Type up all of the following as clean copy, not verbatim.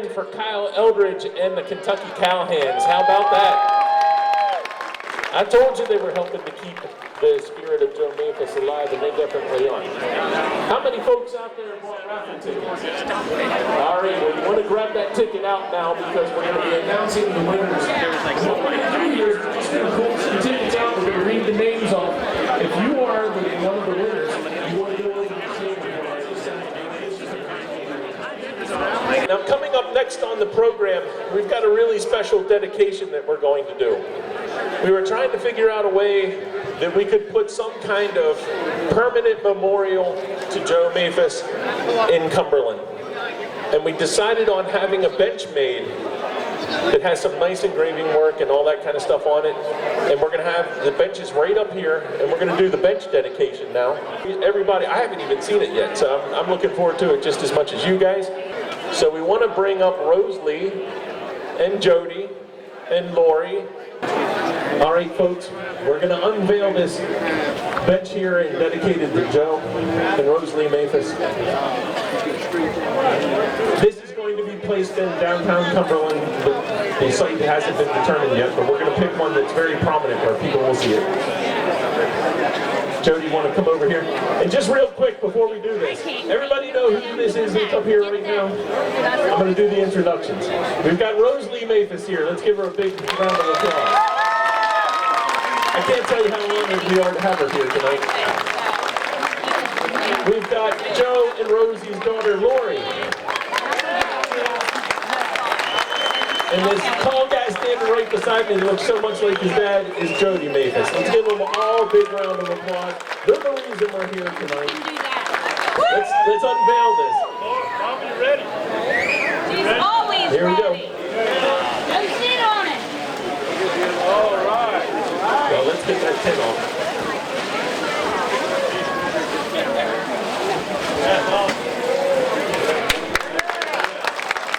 in for Kyle Edridge and the Kentucky Cowhands. How about that? I told you they were helping to keep the spirit of Joe Maphis alive, and they definitely are. How many folks out there bought raffle tickets? All right, well, you want to grab that ticket out now because we're going to be announcing the winners. What we're going to do here is just going to pull some tickets out. We're going to read the names off. If you are one of the winners, you want to go over to the table. Now, coming up next on the program, we've got a really special dedication that we're going to do. We were trying to figure out a way that we could put some kind of permanent memorial to Joe Maphis in Cumberland. And we decided on having a bench made that has some nice engraving work and all that kind of stuff on it. And we're going to have the benches right up here, and we're going to do the bench dedication now. Everybody, I haven't even seen it yet, so I'm looking forward to it just as much as you guys. So we want to bring up Rosalie and Jody and Lori. All right, folks, we're going to unveil this bench here and dedicate it to Joe and Rosalie Maphis. This is going to be placed in downtown Cumberland. The site hasn't been determined yet, but we're going to pick one that's very prominent where people will see it. Jody, you want to come over here? And just real quick before we do this, everybody know who this is that's up here right now? I'm going to do the introductions. We've got Rosalie Maphis here. Let's give her a big round of applause. I can't tell you how honored we are to have her here tonight. We've got Joe and Rosie's daughter, Lori. And this tall guy standing right beside me that looks so much like his dad is Jody Maphis. Let's give them all a big round of applause. They're the reason we're here tonight. Let's unveil this. I'll be ready. She's always ready. Here we go. Let's sit on it. All right. Well, let's get that tin off.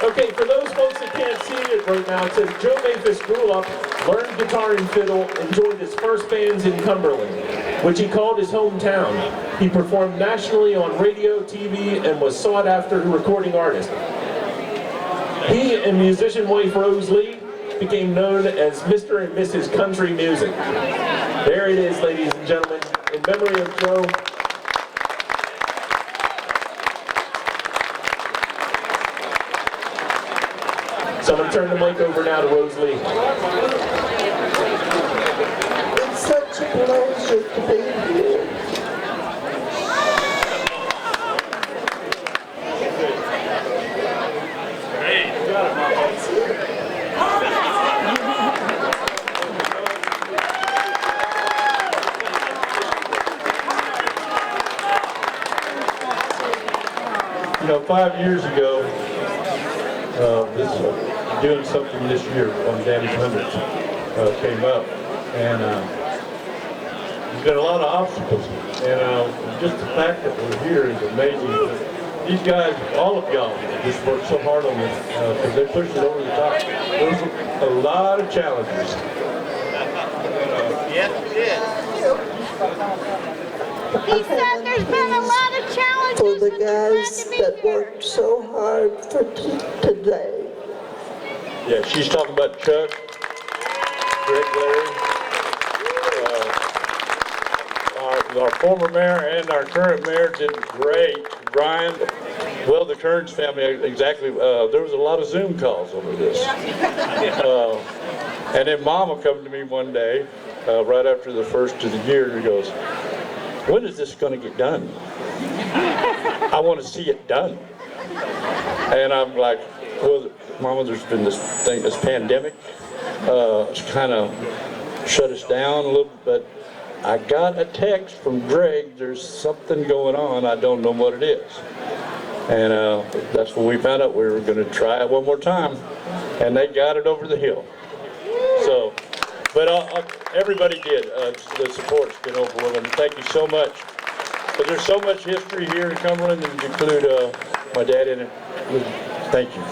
Okay, for those folks that can't see it right now, it says Joe Maphis grew up, learned guitar and fiddle, and joined his first bands in Cumberland, which he called his hometown. He performed nationally on radio, TV, and was sought after recording artist. He and musician wife Rose Lee became known as Mr. and Mrs. Country Music. There it is, ladies and gentlemen, in memory of Joe. So I'm going to turn the mic over now to Rose Lee. It's such a pleasure to be here. You know, 5 years ago, doing something this year on Daddy's 100th came up, and there's been a lot of obstacles, and just the fact that we're here is amazing. These guys, all of y'all, just worked so hard on this because they pushed it over the top. There was a lot of challenges. Yes, we did. He said there's been a lot of challenges. For the but they're glad guys to be that here. worked so hard for today. Yeah, she's talking about Chuck, Greg, Larry, our former mayor and our current mayor did great. Brian, well, the Kearns family, exactly. There was a lot of Zoom calls over this. And then Mama come to me one day, right after the first of the year, and goes, "When is this going to get done? I want to see it done." And I'm like, "Well, Mama, there's been this thing, this pandemic. It's kind of shut us down a little bit. I got a text from Greg, there's something going on, I don't know what it is." And that's when we found out we were going to try it one more time. And they got it over the hill. So, but everybody did. The support's been overwhelming. Thank you so much. But there's so much history here in Cumberland, and include my dad in it. Thank you.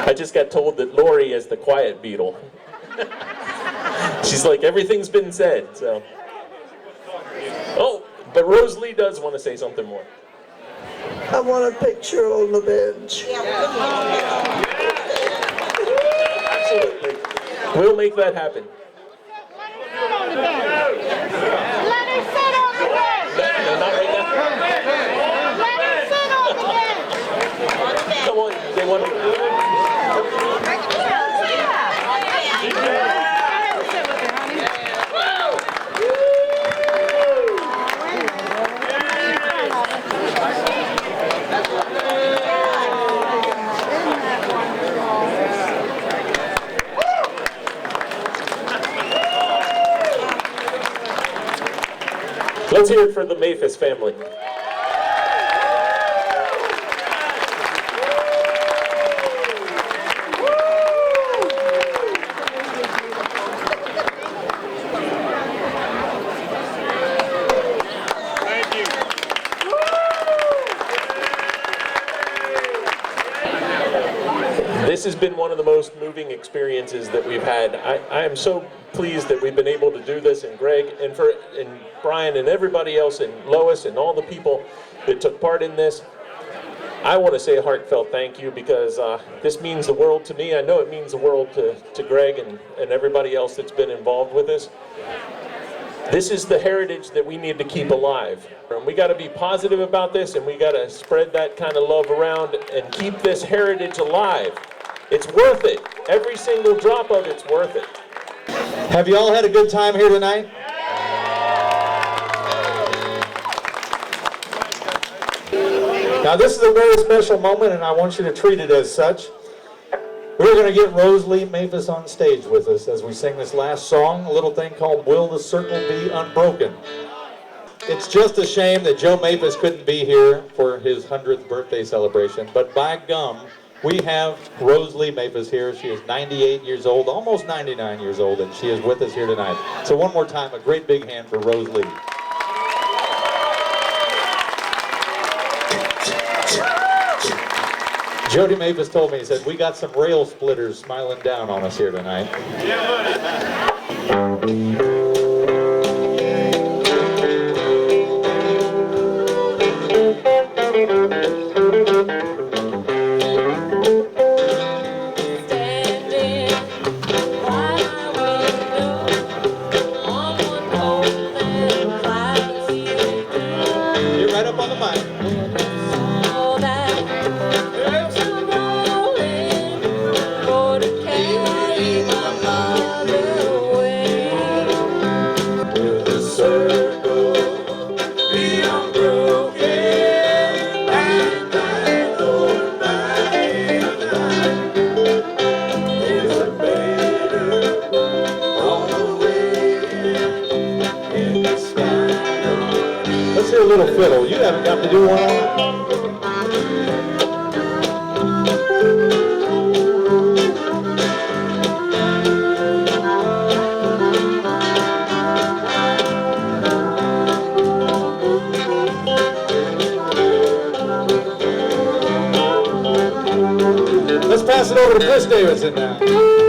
I just got told that Lori is the quiet beetle. She's like, everything's been said, so. Rosalie does want to say something more. I want a picture on the bench. Absolutely. We'll make that happen. Sit on the bench. Let her sit on the bench. No, not right now. Let her sit on the bench. Come on, they want to. Let's hear it for the Maphis family. Thank you. This has been one of the most moving experiences that we've had. I am so pleased that we've been able to do this, and Greg, and Brian, and everybody else, and Lois, and all the people that took part in this. I want to say a heartfelt thank you, because this means the world to me. I know it means the world to Greg and everybody else that's been involved with this. This is the heritage that we need to keep alive. And we got to be positive about this, and we got to spread that kind of love around and keep this heritage alive. It's worth it. Every single drop of it's worth it. Have you all had a good time here tonight? Now this is a very special moment, and I want you to treat it as such. We're going to get Rosalie Maphis on stage with us as we sing this last song, a little thing called Will the Circle Be Unbroken. It's just a shame that Joe Maphis couldn't be here for his 100th birthday celebration, but by gum, we have Rosalie Maphis here. She is 98 years old, almost 99 years old, and she is with us here tonight. So one more time, a great big hand for Rosalie. Jody Maphis told me, he said, we got some rail splitters smiling down on us here tonight. You're right up on the mic. Let's hear a little fiddle. You haven't got to do one on that. Let's pass it over to Chris Davidson now.